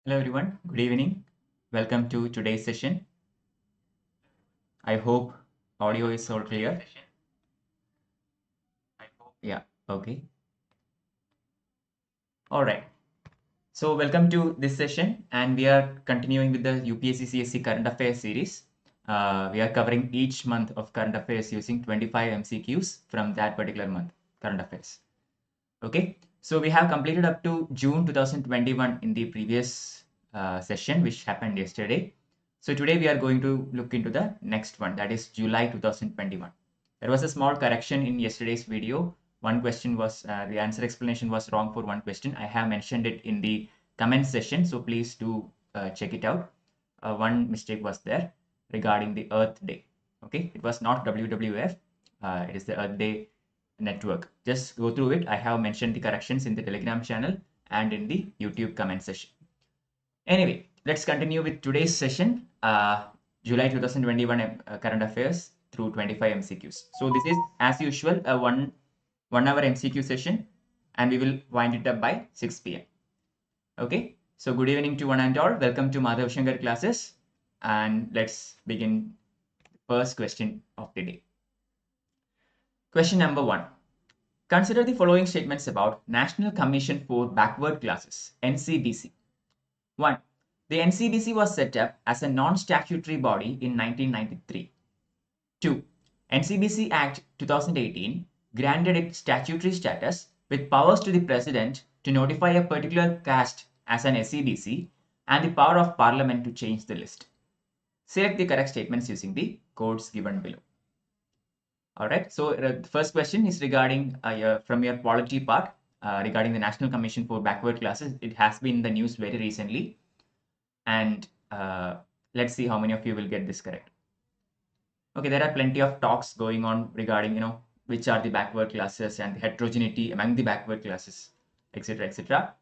Hello everyone, good evening. Welcome to today's session. I hope audio is all clear. Yeah, okay. All right. So welcome to this session and we are continuing with the UPSC CSE current affairs series. We are covering each month of current affairs using 25 MCQs from that particular month, current affairs. Okay, so we have completed up to June 2021 in the previous session, which happened yesterday. So today we are going to look into the next one, that is July 2021. There was a small correction in yesterday's video. One question was, the answer explanation was wrong for one question. I have mentioned it in the comment section, so please do check it out. One mistake was there regarding the Earth Day. Okay, it was not WWF, it is the Earth Day network. Just go through it. I have mentioned the corrections in the Telegram channel and in the YouTube comment section. Anyway, let's continue with today's session, July 2021 current affairs through 25 MCQs. So this is as usual a one hour MCQ session and we will wind it up by 6 p.m. Okay, so good evening to one and all. Welcome to MADHAV SANKAR classes and let's begin the first question of the day. Question number 1. Consider the following statements about National Commission for Backward Classes, NCBC. 1. The NCBC was set up as a non-statutory body in 1993. 2. NCBC Act 2018 granted it statutory status with powers to the President to notify a particular caste as an SCBC and the power of Parliament to change the list. Select the correct statements using the codes given below. All right, so the first question is regarding from your polity part regarding the National Commission for Backward Classes. It has been in the news very recently, and let's see how many of you will get this correct. Okay, there are plenty of talks going on regarding which are the backward classes and the heterogeneity among the backward classes, etc., etc.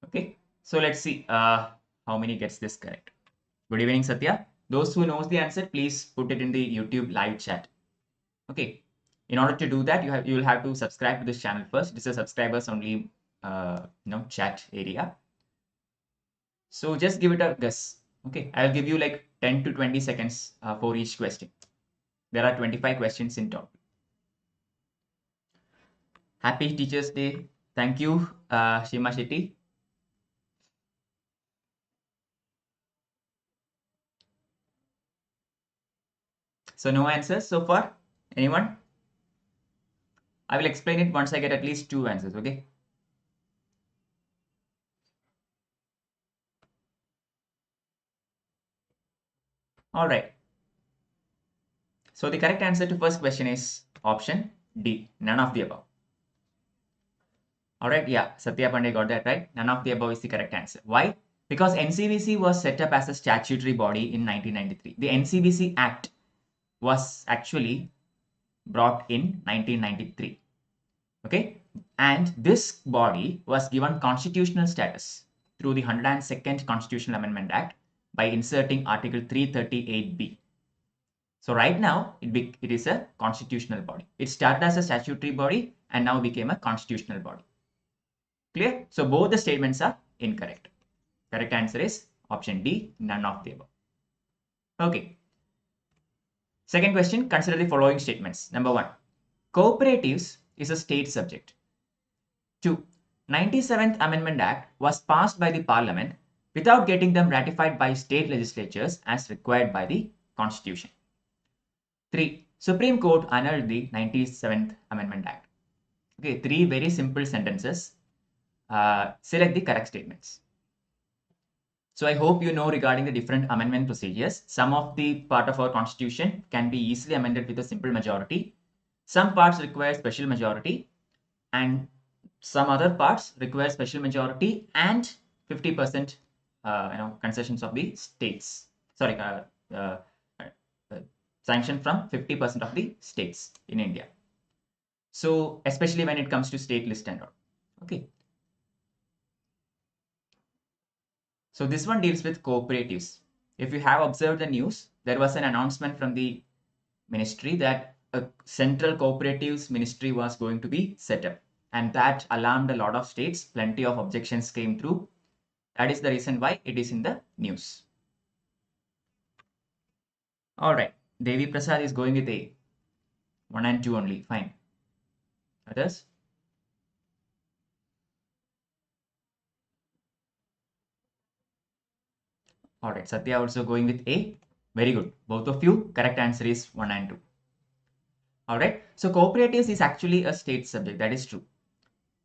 Okay, so let's see how many gets this correct. Good evening, Satya. Those who knows the answer, please put it in the YouTube live chat. Okay, in order to do that, you will have to subscribe to this channel first. This is a subscribers only chat area. So just give it a guess. Okay, I'll give you like 10 to 20 seconds for each question. There are 25 questions in total. Happy Teachers Day. Thank you, Shima Shetty. So no answers so far. Anyone? I will explain it once I get at least 2 answers. Okay. All right. So the correct answer to first question is option D, none of the above. All right, yeah, Satya Pandey got that right. None of the above is the correct answer. Why? Because NCBC was set up as a statutory body in 1993. The NCBC Act was actually brought in 1993. Okay, and this body was given constitutional status through the 102nd Constitutional Amendment Act by inserting Article 338B. So right now, it is a constitutional body. It started as a statutory body and now became a constitutional body. Clear? So both the statements are incorrect. Correct answer is option D, none of the above. Okay. Second question, consider the following statements. Number 1, cooperatives is a state subject. 2, 97th Amendment Act was passed by the Parliament without getting them ratified by state legislatures as required by the Constitution. 3, Supreme Court annulled the 97th Amendment Act. Okay, 3 very simple sentences. Select the correct statements. So I hope you know regarding the different amendment procedures. Some of the part of our constitution can be easily amended with a simple majority. Some parts require special majority and some other parts require special majority and 50% concessions of the states. Sorry, sanction from 50% of the states in India. So especially when it comes to state list and all. Okay. So this one deals with cooperatives. If you have observed the news, there was an announcement from the ministry that a central cooperatives ministry was going to be set up, and that alarmed a lot of states. Plenty of objections came through. That is the reason why it is in the news. All right. Devi Prasad is going with A. 1 and 2 only. Fine. Others? All right. Satya also going with A. Very good. Both of you. Correct answer is 1 and 2. All right. So cooperatives is actually a state subject. That is true.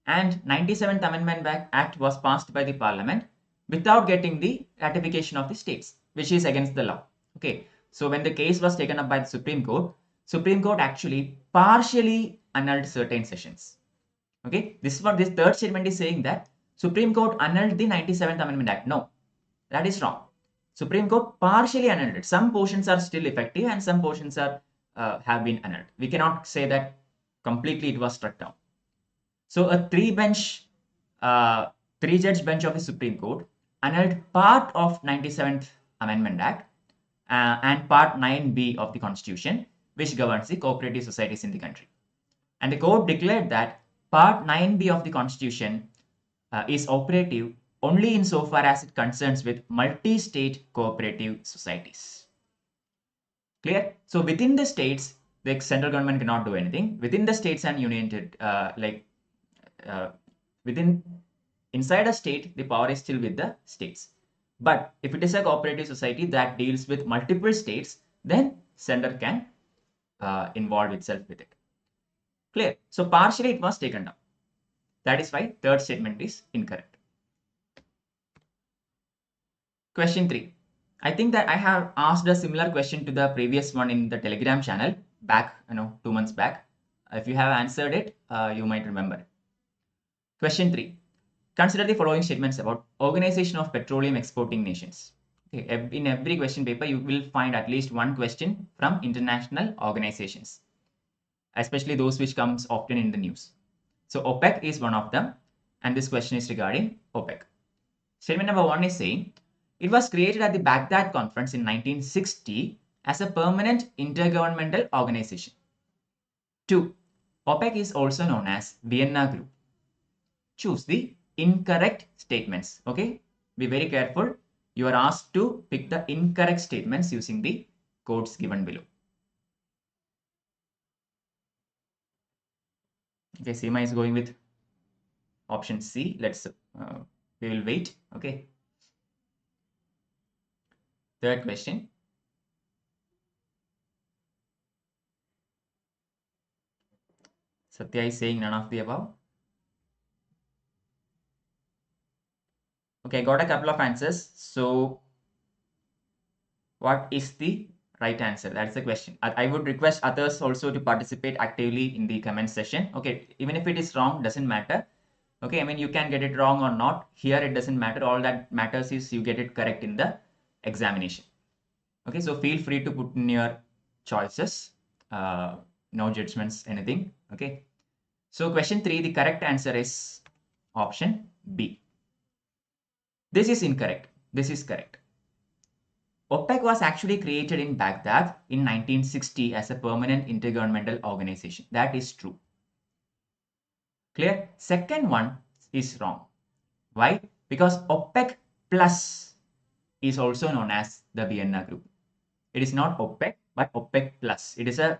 And 97th Amendment Act was passed by the Parliament without getting the ratification of the states, which is against the law. Okay. So when the case was taken up by the Supreme Court actually partially annulled certain sessions. Okay. This third statement is saying that Supreme Court annulled the 97th Amendment Act. No, that is wrong. Supreme Court partially annulled it. Some portions are still effective and some portions are have been annulled. We cannot say that completely it was struck down. So a three-judge bench of the Supreme Court annulled part of 97th Amendment Act and Part 9B of the Constitution, which governs the cooperative societies in the country. And the court declared that Part 9B of the Constitution is operative only insofar as it concerns with multi-state cooperative societies. Clear? So within the states, the central government cannot do anything. Within the states and union, inside a state, the power is still with the states. But if it is a cooperative society that deals with multiple states, then center can involve itself with it. Clear? So partially it was taken down. That is why third statement is incorrect. Question 3. I think that I have asked a similar question to the previous one in the Telegram channel back, 2 months back. If you have answered it, you might remember. Question 3. Consider the following statements about Organization of Petroleum Exporting Nations. Okay, in every question paper, you will find at least one question from international organizations, especially those which comes often in the news. So OPEC is one of them, and this question is regarding OPEC. Statement number 1 is saying, it was created at the Baghdad Conference in 1960 as a permanent intergovernmental organization. 2. OPEC is also known as Vienna Group. Choose the incorrect statements. Okay, be very careful. You are asked to pick the incorrect statements using the codes given below. Okay, Seema is going with option C. We will wait. Okay. Third question. Satya is saying none of the above. Okay, I got a couple of answers. So what is the right answer? That's the question. I would request others also to participate actively in the comment session. Okay, even if it is wrong, doesn't matter. Okay, I mean, you can get it wrong or not. Here, it doesn't matter. All that matters is you get it correct in the examination. Okay, so feel free to put in your choices. No judgments, anything. Okay. So question 3, the correct answer is option B. This is incorrect. This is correct. OPEC was actually created in Baghdad in 1960 as a permanent intergovernmental organization. That is true. Clear? Second one is wrong. Why? Because OPEC plus is also known as the Vienna Group. It is not OPEC, but OPEC plus. It is a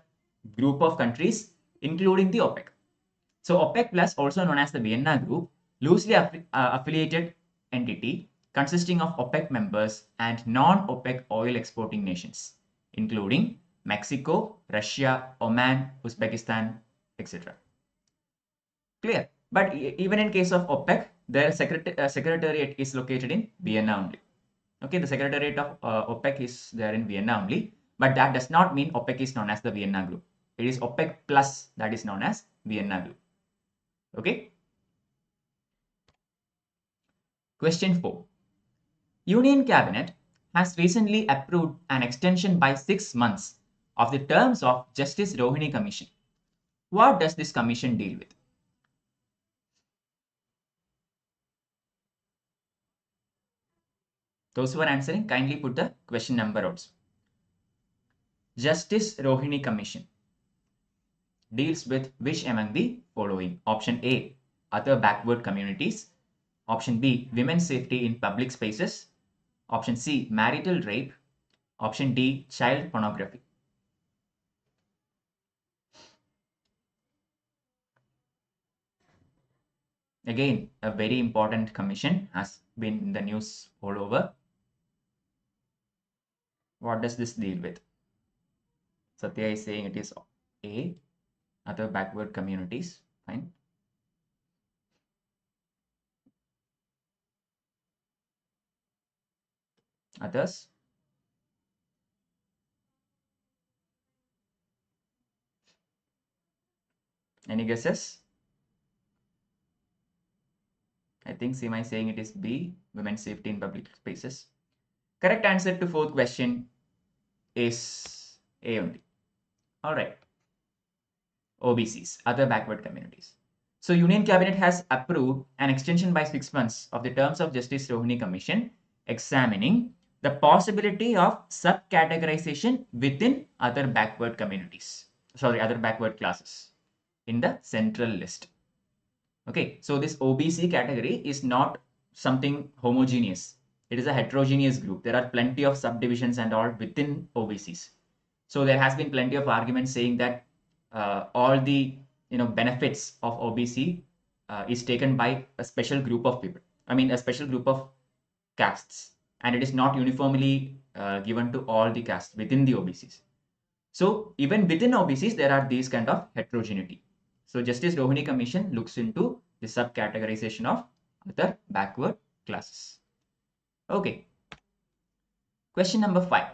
group of countries including the OPEC. So OPEC plus, also known as the Vienna Group, loosely affiliated entity consisting of OPEC members and non-OPEC oil exporting nations, including Mexico, Russia, Oman, Uzbekistan, etc. Clear? But even in case of OPEC, their secretariat is located in Vienna only. Okay, the secretariat of OPEC is there in Vienna only, but that does not mean OPEC is known as the Vienna Group. It is OPEC plus that is known as Vienna Group. Okay. Question 4. Union Cabinet has recently approved an extension by 6 months of the terms of Justice Rohini Commission. What does this commission deal with? Those who are answering, kindly put the question number also. Justice Rohini Commission deals with which among the following? Option A, other backward communities. Option B, women's safety in public spaces. Option C, marital rape. Option D, child pornography. Again, a very important commission has been in the news all over. What does this deal with? Satya is saying it is A, other backward communities. Fine. Others? Any guesses? I think Seema is saying it is B, women's safety in public spaces. Correct answer to fourth question is A only. All right. OBCs, other backward communities. So Union Cabinet has approved an extension by 6 months of the terms of Justice Rohini Commission examining the possibility of subcategorization within other backward communities. Sorry, other backward classes in the central list. Okay, so this OBC category is not something homogeneous. It is a heterogeneous group. There are plenty of subdivisions and all within OBCs. So there has been plenty of arguments saying that all the benefits of OBC is taken by a special group of people. I mean, a special group of castes, and it is not uniformly given to all the castes within the OBCs. So even within OBCs, there are these kind of heterogeneity. So Justice Rohini Commission looks into the subcategorization of other backward classes. Okay. Question number 5.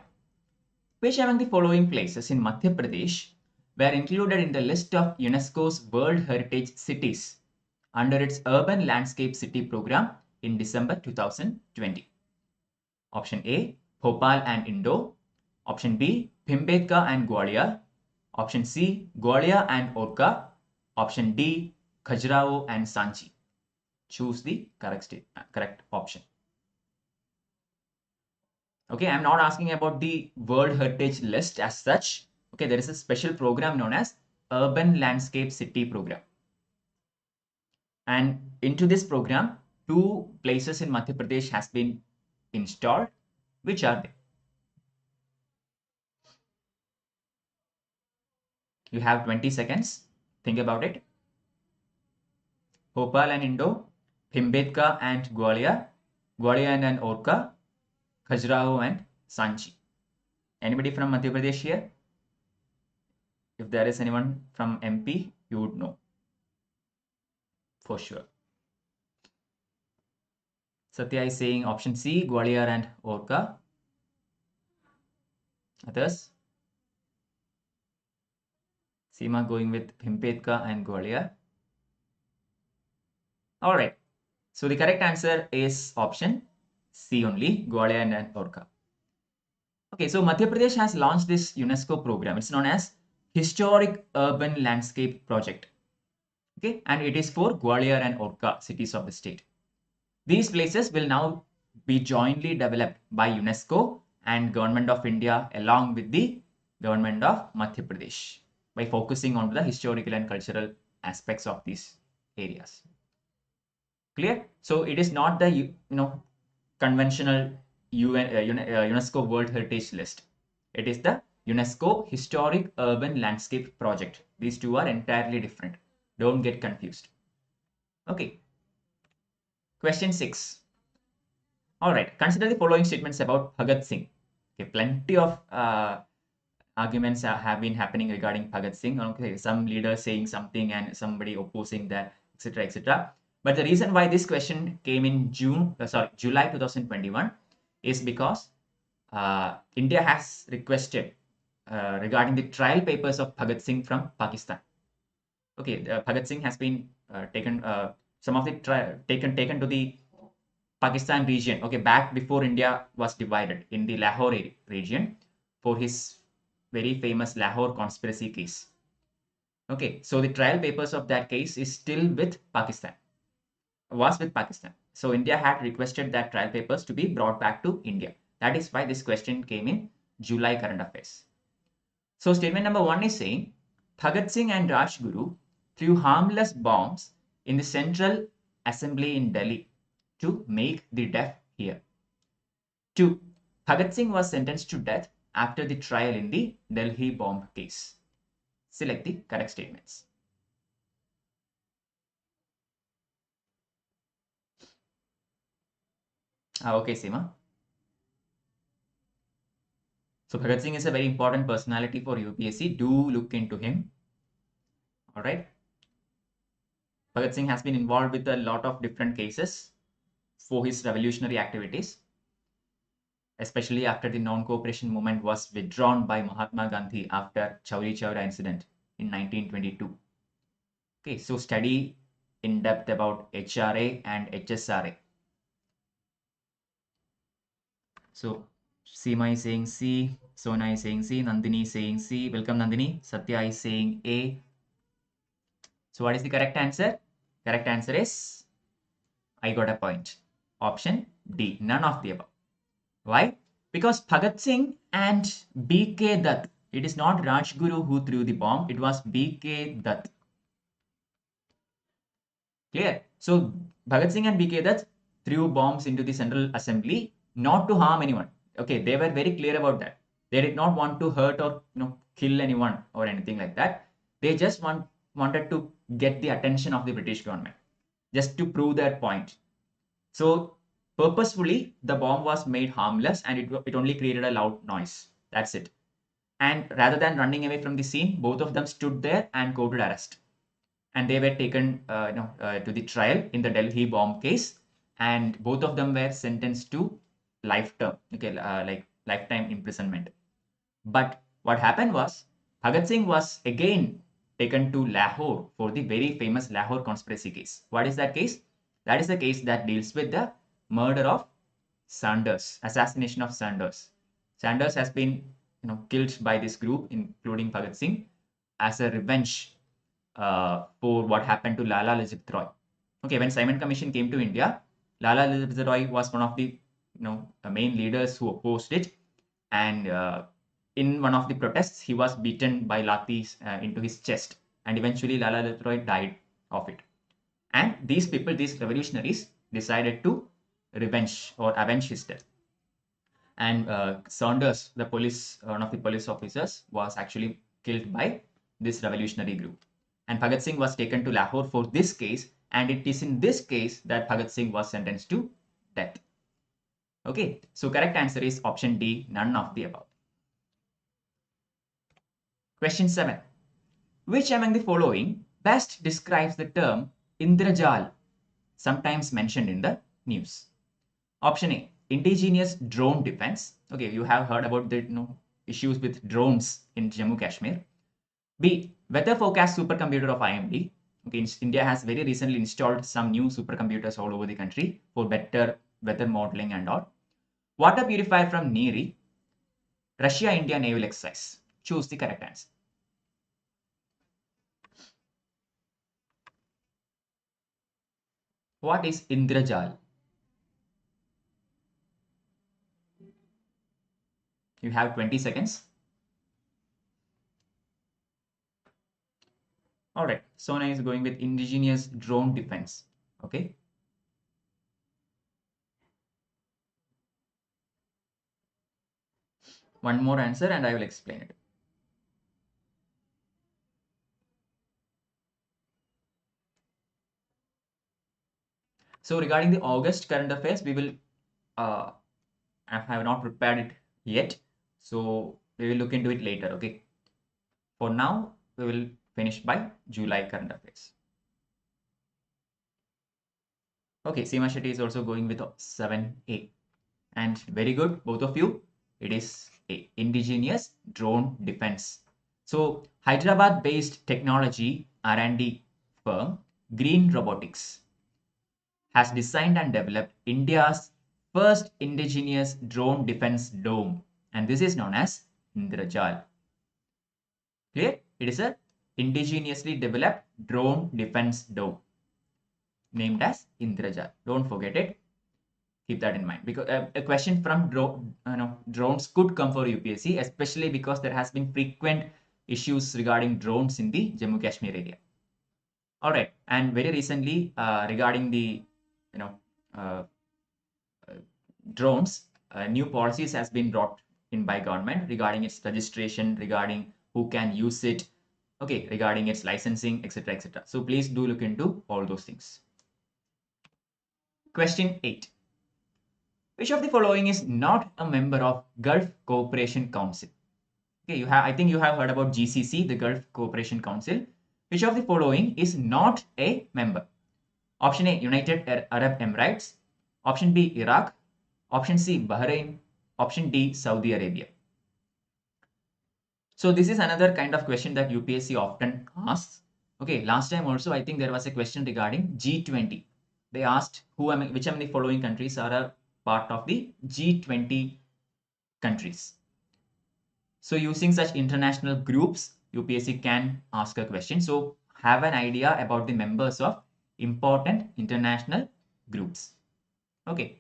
Which among the following places in Madhya Pradesh were included in the list of UNESCO's World Heritage Cities under its Urban Landscape City program in December 2020? Option A, Bhopal and Indore. Option B, Bhimbetka and Gwalior. Option C, Gwalior and Orcha. Option D, Khajuraho and Sanchi. Choose the correct option. Okay, I'm not asking about the World Heritage List as such. Okay, there is a special program known as Urban Landscape City Program. And into this program, 2 places in Madhya Pradesh has been installed. Which are they? You have 20 seconds. Think about it. Bhopal and Indore, Bhimbetka and Gwalior, Gwalior and Orcha, Khajuraho and Sanchi. Anybody from Madhya Pradesh here? If there is anyone from MP, you would know for sure. Satya is saying option C, Gwalior and Orcha. Others? Seema going with Bhimbetka and Gwalior. All right. So the correct answer is option C only, Gwalior and Orcha. Okay, so Madhya Pradesh has launched this UNESCO program. It's known as Historic Urban Landscape Project. Okay, and it is for Gwalior and Orcha cities of the state. These places will now be jointly developed by UNESCO and Government of India along with the Government of Madhya Pradesh by focusing on the historical and cultural aspects of these areas. Clear? So it is not the conventional UNESCO World Heritage List. It is the UNESCO Historic Urban Landscape Project. These two are entirely different. Don't get confused. Okay. Question 6. All right. Consider the following statements about Bhagat Singh. Okay, plenty of arguments have been happening regarding Bhagat Singh. Okay, some leaders saying something and somebody opposing that, etc., etc. But the reason why this question came in July 2021 is because India has requested regarding the trial papers of Bhagat Singh from Pakistan. Okay, Bhagat Singh has been taken to the Pakistan region. Okay, back before India was divided in the Lahore region for his very famous Lahore conspiracy case. Okay, so the trial papers of that case is still with Pakistan. So India had requested that trial papers to be brought back to India. That is why this question came in July current affairs. So statement number 1 is saying Bhagat Singh and Rajguru threw harmless bombs in the Central Assembly in Delhi to make the deaf hear. 2. Bhagat Singh was sentenced to death after the trial in the Delhi bomb case. Select the correct statements. Okay, Seema. So Bhagat Singh is a very important personality for UPSC. Do look into him. All right. Bhagat Singh has been involved with a lot of different cases for his revolutionary activities, especially after the non-cooperation movement was withdrawn by Mahatma Gandhi after Chauri Chaura incident in 1922. Okay, so study in depth about HRA and HSRA. So Seema is saying C, Sona is saying C, Nandini is saying C. Welcome Nandini. Satya is saying A. So what is the correct answer? Correct answer is, I got a point. Option D, none of the above. Why? Because Bhagat Singh and B.K. Dutt, it is not Rajguru who threw the bomb, it was B.K. Dutt. Clear? So Bhagat Singh and B.K. Dutt threw bombs into the Central Assembly not to harm anyone. Okay, they were very clear about that. They did not want to hurt or kill anyone or anything like that. They just wanted to get the attention of the British government, just to prove their point. So purposefully, the bomb was made harmless and it only created a loud noise. That's it. And rather than running away from the scene, both of them stood there and courted arrest. And they were taken to the trial in the Delhi bomb case. And both of them were sentenced to life term, like lifetime imprisonment. But what happened was, Bhagat Singh was again taken to Lahore for the very famous Lahore conspiracy case. What is that case? That is the case that deals with the murder of Sanders, assassination of Sanders. Sanders has been killed by this group, including Bhagat Singh, as a revenge for what happened to Lala Lajpat Roy. Okay, when Simon Commission came to India, Lala Lajpat Roy was one of the main leaders who opposed it, and in one of the protests, he was beaten by lathis into his chest, and eventually Lala Lajpat Roy died of it. And these people, these revolutionaries, decided to avenge his death. And Saunders, one of the police officers, was actually killed by this revolutionary group. And Bhagat Singh was taken to Lahore for this case, and it is in this case that Bhagat Singh was sentenced to death. Okay, so correct answer is option D, none of the above. Question 7. Which among the following best describes the term Indrajal, sometimes mentioned in the news? Option A, indigenous drone defense. Okay, you have heard about the issues with drones in Jammu Kashmir. B, weather forecast supercomputer of IMD. Okay, India has very recently installed some new supercomputers all over the country for better weather modeling and all. Water purifier from NERI. Russia-India naval exercise. Choose the correct answer. What is Indrajal? You have 20 seconds. All right, Sona is going with indigenous drone defense. Okay. One more answer and I will explain it. So regarding the August current affairs, we will, I have not prepared it yet. So we will look into it later, okay? For now, we will finish by July current affairs. Okay, Seema Shetty is also going with 7A. And very good, both of you. It is A, indigenous drone defense. So Hyderabad-based technology R&D firm Green Robotics has designed and developed India's first indigenous drone defense dome, and this is known as Indrajal. Clear? It is a indigenously developed drone defense dome named as Indrajal. Don't forget it. Keep that in mind, because a question from drones could come for UPSC, especially because there has been frequent issues regarding drones in the Jammu Kashmir area. All right, and very recently regarding the uh, drones, new policies has been brought in by government regarding its registration, regarding who can use it, okay, regarding its licensing, etc., etc. So please do look into all those things. Question 8. Which of the following is not a member of Gulf Cooperation Council? Okay, I think you have heard about GCC, the Gulf Cooperation Council. Which of the following is not a member? Option A, United Arab Emirates. Option B, Iraq. Option C, Bahrain. Option D, Saudi Arabia. So this is another kind of question that UPSC often asks. Okay, last time also I think there was a question regarding G20. They asked which among the following countries are a part of the G20 countries. So using such international groups, UPSC can ask a question. So have an idea about the members of important international groups. Okay.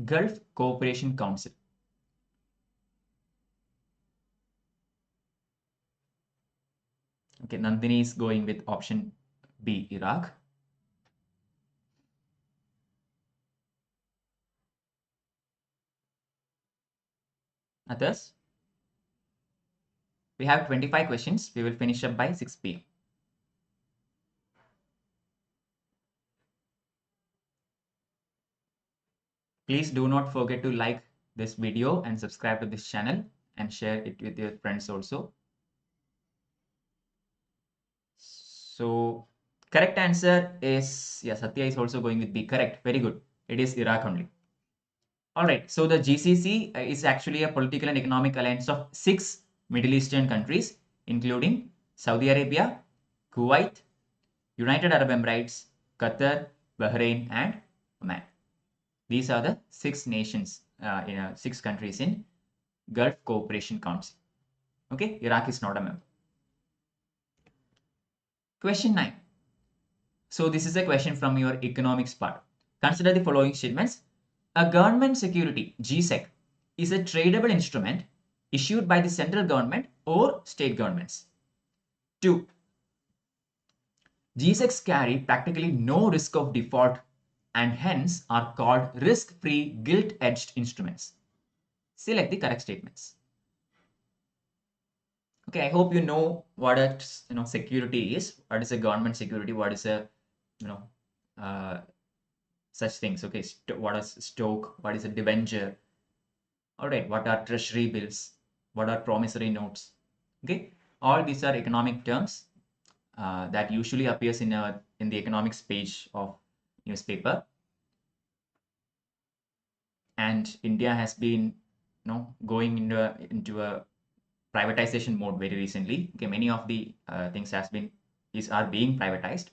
Gulf Cooperation Council. Okay, Nandini is going with option B, Iraq. Others? We have 25 questions. We will finish up by 6 p.m. Please do not forget to like this video and subscribe to this channel and share it with your friends also. So correct answer is, yeah, Satya is also going with B. Correct. Very good. It is Iraq only. All right. So the GCC is actually a political and economic alliance of 6 Middle Eastern countries, including Saudi Arabia, Kuwait, United Arab Emirates, Qatar, Bahrain, and Oman. These are the 6 nations, 6 countries in Gulf Cooperation Council. Okay, Iraq is not a member. Question 9. So this is a question from your economics part. Consider the following statements. A government security, GSEC, is a tradable instrument issued by the central government or state governments. 2. GSECs carry practically no risk of default and hence are called risk-free gilt-edged instruments. Select the correct statements. Okay, I hope you know what a security is. What is a government security? What is a such things? Okay, what is stock? What is a debenture? All right, what are treasury bills? What are promissory notes? Okay, all these are economic terms that usually appears in the economics page of newspaper. And India has been going into a privatization mode very recently. Okay, many of the things are being privatized.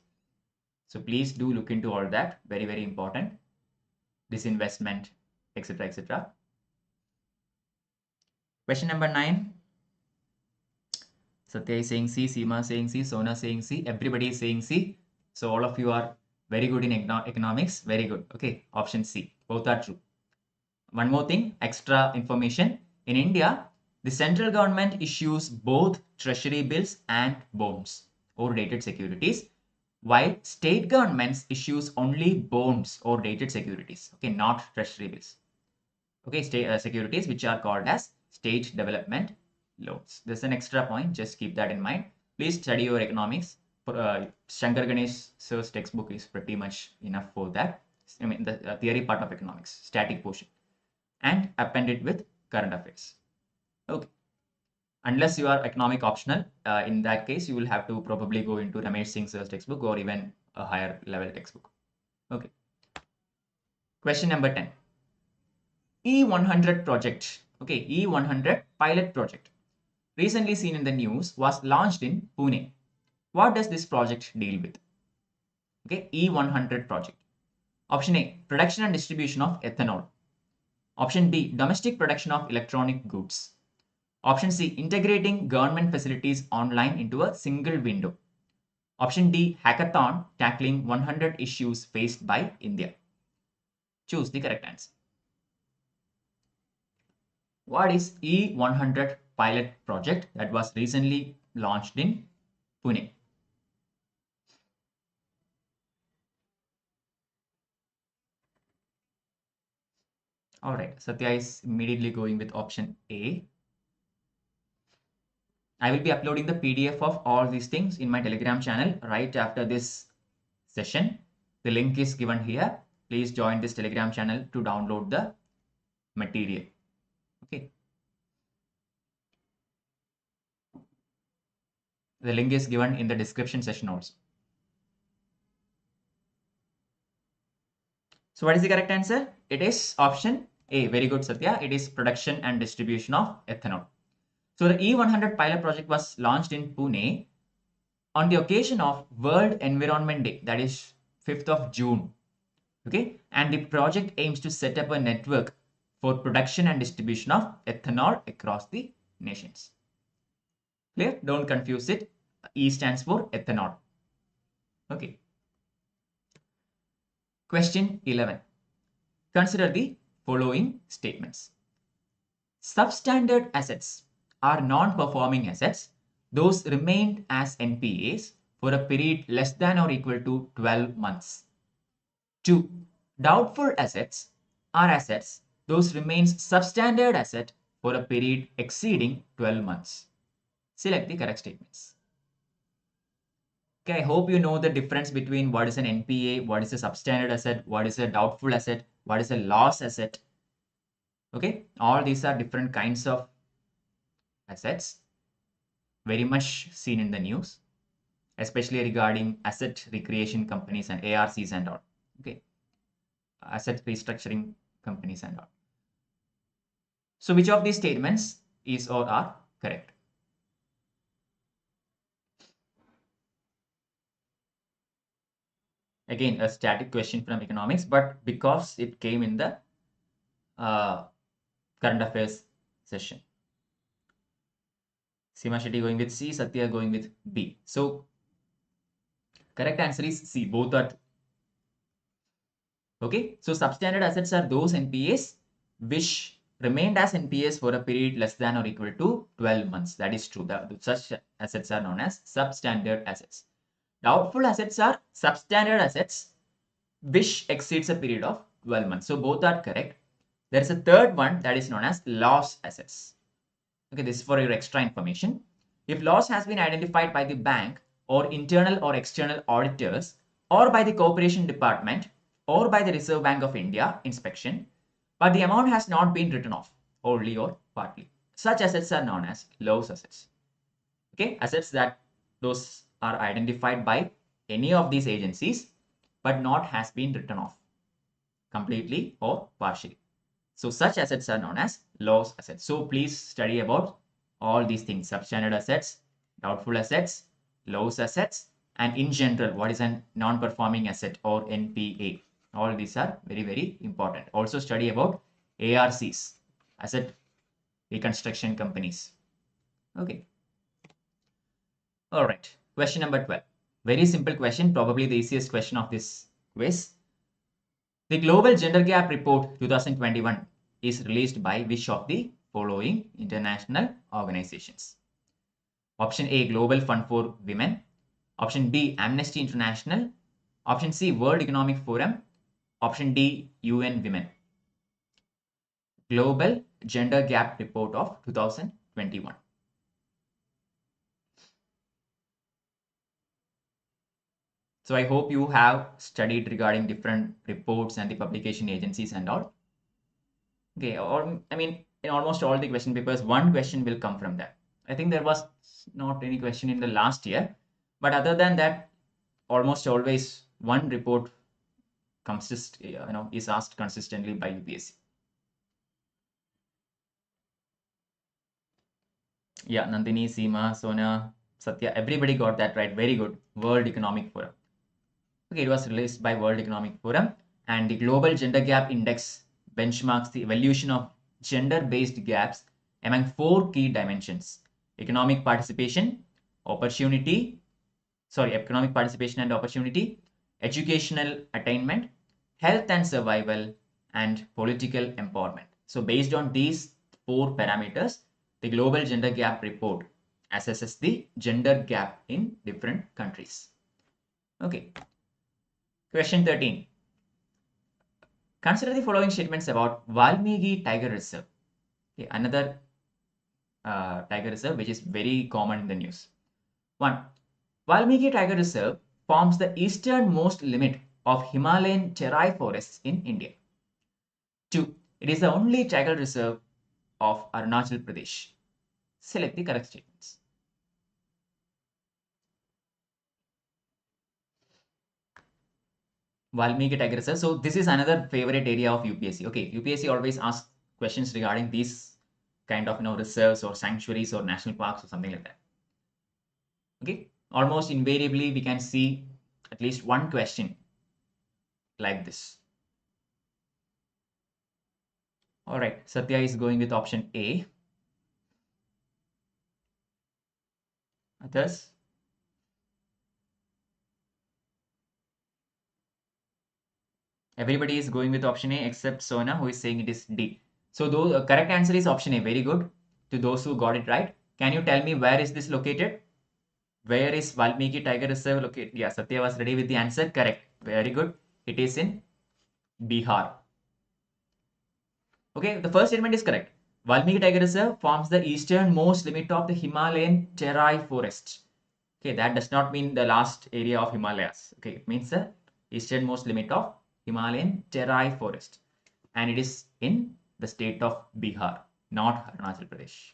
So please do look into all that. Very, very important. Disinvestment, etc., etc. Question number 9. Satya is saying C, Seema saying C, Sona saying C. Everybody is saying C. So all of you are very good in economics. Very good. Okay, option C. Both are true. One more thing, extra information. In India, the central government issues both treasury bills and bonds or dated securities, while state governments issues only bonds or dated securities. Okay, not treasury bills. Okay, state securities which are called as state development loans. There's an extra point. Just keep that in mind. Please study your economics. Shankar Ganesh sir's textbook is pretty much enough for that. I mean, the theory part of economics, static portion, and append it with current affairs. Okay. Unless you are economic optional, in that case, you will have to probably go into Ramesh Singh's textbook or even a higher level textbook. Okay. Question number 10. E100 project. Okay, E100 pilot project. Recently seen in the news was launched in Pune. What does this project deal with? Okay, E100 project. Option A, production and distribution of ethanol. Option B, domestic production of electronic goods. Option C, integrating government facilities online into a single window. Option D, hackathon tackling 100 issues faced by India. Choose the correct answer. What is E100 pilot project that was recently launched in Pune. All right, Satya is immediately going with option A. I will be uploading the PDF of all these things in my Telegram channel right after this session. The link is given here. Please join this Telegram channel to download the material. Okay. The link is given in the description section also. So what is the correct answer? It is option A. Very good, Satya. It is production and distribution of ethanol. So the E100 pilot project was launched in Pune on the occasion of World Environment Day, that is 5th of June. Okay, and the project aims to set up a network for production and distribution of ethanol across the nations. Clear? Don't confuse it. E stands for ethanol. Okay. Question 11. Consider the following statements. Substandard assets are non-performing assets. Those remained as NPAs for a period less than or equal to 12 months. 2. Doubtful assets are assets. Those remains substandard asset for a period exceeding 12 months. Select the correct statements. Okay, I hope you know the difference between what is an NPA, what is a substandard asset, what is a doubtful asset, what is a loss asset. Okay, all these are different kinds of assets, very much seen in the news, especially regarding asset recreation companies and ARCs and all. Okay, asset restructuring companies and all. So which of these statements is or are correct? Again, a static question from economics, but because it came in the current affairs session. Seema Shetty going with C, Satya going with B. So correct answer is C. Both are true. Okay, so substandard assets are those NPAs which remained as NPAs for a period less than or equal to 12 months. That is true. Such assets are known as substandard assets. Doubtful assets are substandard assets which exceeds a period of 12 months. So both are correct. There is a third one that is known as loss assets. Okay, this is for your extra information. If loss has been identified by the bank or internal or external auditors or by the corporation department or by the Reserve Bank of India inspection, but the amount has not been written off wholly or partly, such assets are known as loss assets. Okay, assets that those are identified by any of these agencies but not has been written off completely or partially. So such assets are known as loss assets. So please study about all these things: substandard assets, doubtful assets, loss assets, and in general, what is a non-performing asset or NPA. All these are very, very important. Also study about ARCs, asset reconstruction companies. Okay. All right. Question number 12. Very simple question, probably the easiest question of this quiz. The Global Gender Gap Report 2021 is released by which of the following international organizations? Option A, Global Fund for Women. Option B, Amnesty International. Option C, World Economic Forum. Option D, UN Women. Global Gender Gap Report of 2021. So I hope you have studied regarding different reports and the publication agencies and all. Okay, or I mean, in almost all the question papers, one question will come from that. I think there was not any question in the last year, but other than that, almost always one report is asked consistently by UPSC. Yeah, Nandini, Seema, Sona, Satya, everybody got that right. Very good. World Economic Forum. Okay, it was released by World Economic Forum, and the Global Gender Gap Index benchmarks the evolution of gender-based gaps among 4 key dimensions: economic participation and opportunity, educational attainment, health and survival, and political empowerment. So based on these 4 parameters, The Global Gender Gap Report assesses the gender gap in different countries. Okay. Question 13. Consider the following statements about Valmiki Tiger Reserve. Okay, another tiger reserve which is very common in the news. 1. Valmiki Tiger Reserve forms the easternmost limit of Himalayan terai forests in India. 2. It is the only tiger reserve of Arunachal Pradesh. Select the correct statements. Valmiki Tiger Reserve. So this is another favorite area of UPSC. Okay, UPSC always asks questions regarding these kind of reserves or sanctuaries or national parks or something like that. Okay, almost invariably we can see at least one question like this. All right, Satya is going with option A. Others? Everybody is going with option A except Sona, who is saying it is D. So the correct answer is option A. Very good. To those who got it right, can you tell me where is this located? Where is Valmiki Tiger Reserve located? Yeah, Satya was ready with the answer. Correct. Very good. It is in Bihar. Okay, the first statement is correct. Valmiki Tiger Reserve forms the easternmost limit of the Himalayan terai forest. Okay, that does not mean the last area of Himalayas. Okay, it means the easternmost limit of Himalayan terai forest. And it is in the state of Bihar, not Arunachal Pradesh.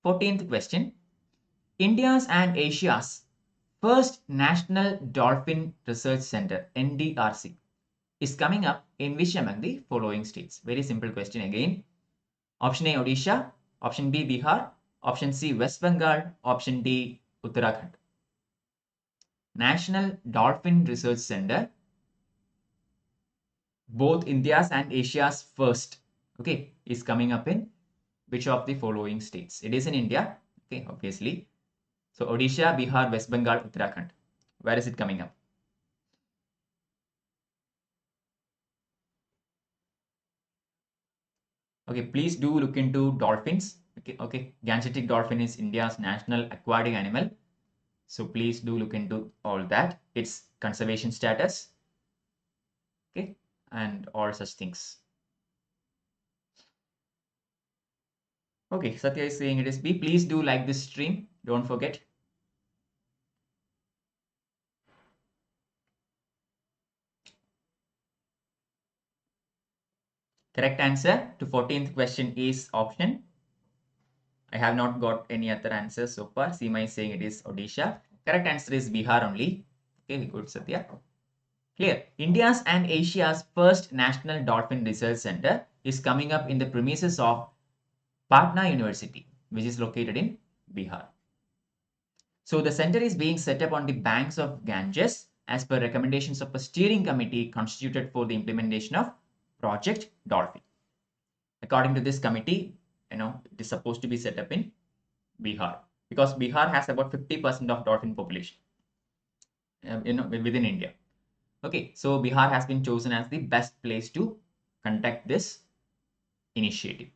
14th question. India's and Asia's first National Dolphin Research Center, NDRC, is coming up in which among the following states? Very simple question again. Option A, Odisha. Option B, Bihar. Option C, West Bengal. Option D, Uttarakhand. National Dolphin Research Center, both India's and Asia's first, okay, is coming up in which of the following states? It is in India, okay, obviously. So Odisha, Bihar, West Bengal, Uttarakhand. Where is it coming up? Okay, please do look into dolphins. Okay, Gangetic dolphin is India's national aquatic animal. So please do look into all that. Its conservation status, okay, and all such things. Okay, Satya is saying it is B. Please do like this stream. Don't forget. Correct answer to 14th question is option. I have not got any other answers so far. Seema is saying it is Odisha. Correct answer is Bihar only. Okay, good, Satya. Clear. India's and Asia's first National Dolphin Research Center is coming up in the premises of Patna University, which is located in Bihar. So the center is being set up on the banks of Ganges as per recommendations of a steering committee constituted for the implementation of Project Dolphin. According to this committee, it is supposed to be set up in Bihar because Bihar has about 50% of dolphin population, within India. Okay, so Bihar has been chosen as the best place to conduct this initiative.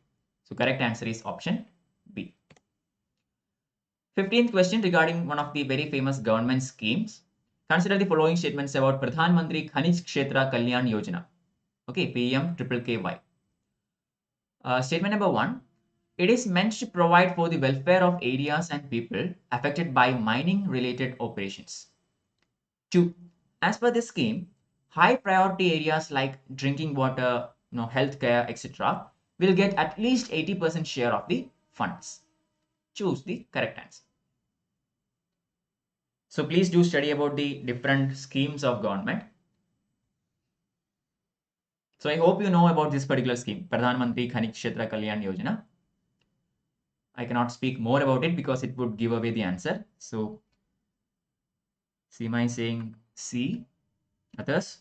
So correct answer is option B. 15th question regarding one of the very famous government schemes. Consider the following statements about Pradhan Mantri Khanij Kshetra Kalyan Yojana. Okay, PMKKY. Statement number 1. It is meant to provide for the welfare of areas and people affected by mining related operations. 2. As per this scheme, high priority areas like drinking water, healthcare, etc. will get at least 80% share of the funds. Choose the correct answer. So please do study about the different schemes of government. So I hope you know about this particular scheme, Pradhan Mantri Khanij Kshetra Kalyan Yojana. I cannot speak more about it because it would give away the answer. So Seema is saying C. Others?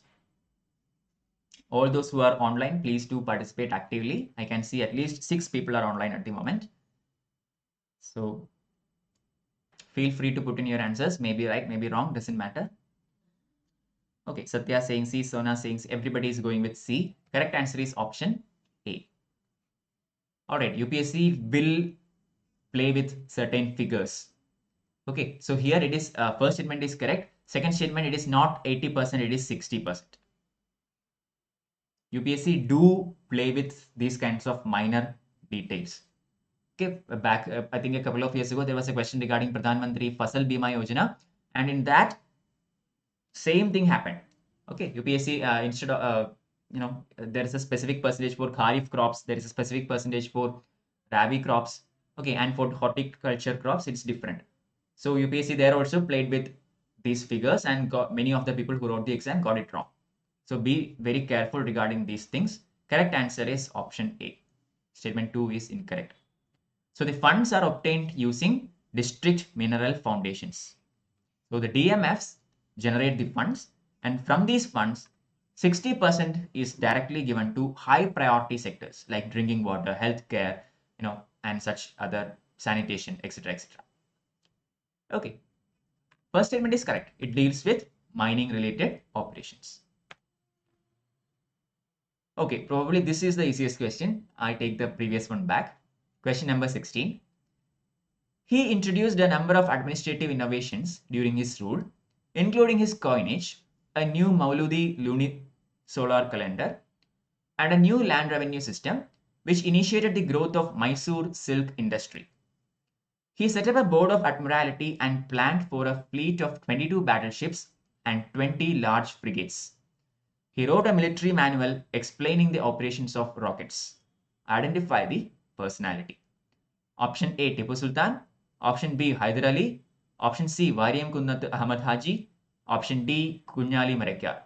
All those who are online, please do participate actively. I can see at least 6 people are online at the moment. So feel free to put in your answers. Maybe right, maybe wrong, doesn't matter. Okay, Satya saying C, Sona saying C. Everybody is going with C. Correct answer is option A. All right, UPSC will play with certain figures. Okay, so here it is, first statement is correct. Second statement, it is not 80%, it is 60%. UPSC do play with these kinds of minor details. Okay, back, I think a couple of years ago, there was a question regarding Pradhan Mantri Fasal Bima Yojana, and in that, same thing happened. Okay, UPSC, instead of, there is a specific percentage for Kharif crops, there is a specific percentage for Rabi crops. Okay, and for horticulture crops, it's different. So UPSC there also played with these figures, and many of the people who wrote the exam got it wrong. So be very careful regarding these things. Correct answer is option A. Statement 2 is incorrect. So the funds are obtained using district mineral foundations. So the DMFs generate the funds, and from these funds, 60% is directly given to high priority sectors like drinking water, healthcare, and such other sanitation, etc., etc. Okay. First statement is correct. It deals with mining related operations. Okay, probably this is the easiest question. I take the previous one back. Question number 16. He introduced a number of administrative innovations during his rule, including his coinage, a new Mauludi lunisolar calendar, and a new land revenue system, which initiated the growth of Mysore silk industry. He set up a board of admiralty and planned for a fleet of 22 battleships and 20 large frigates. He wrote a military manual explaining the operations of rockets. Identify the personality. Option A, Tipu Sultan. Option B, Hyder Ali. Option C, Warriem Kunnat Ahmad Haji. Option D, Kunyali Marekyar.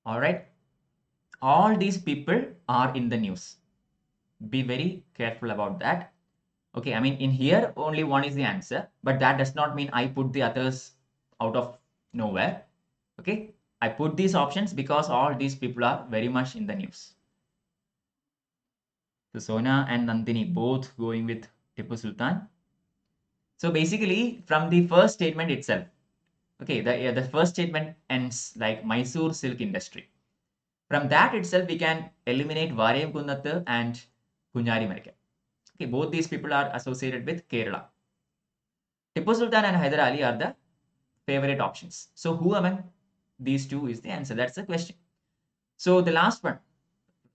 Alright. All these people are in the news. Be very careful about that. Okay, I mean, in here, only one is the answer, but that does not mean I put the others out of nowhere. Okay, I put these options because all these people are very much in the news. So Sona and Nandini both going with Tipu Sultan. So basically, from the first statement itself, okay, the first statement ends like Mysore silk industry. From that itself, we can eliminate Warriem Kunnathu and Kunyari Marekyar. Okay, both these people are associated with Kerala. Tipu Sultan and Hyder Ali are the favorite options. So who among these two is the answer? That's the question. So the last one,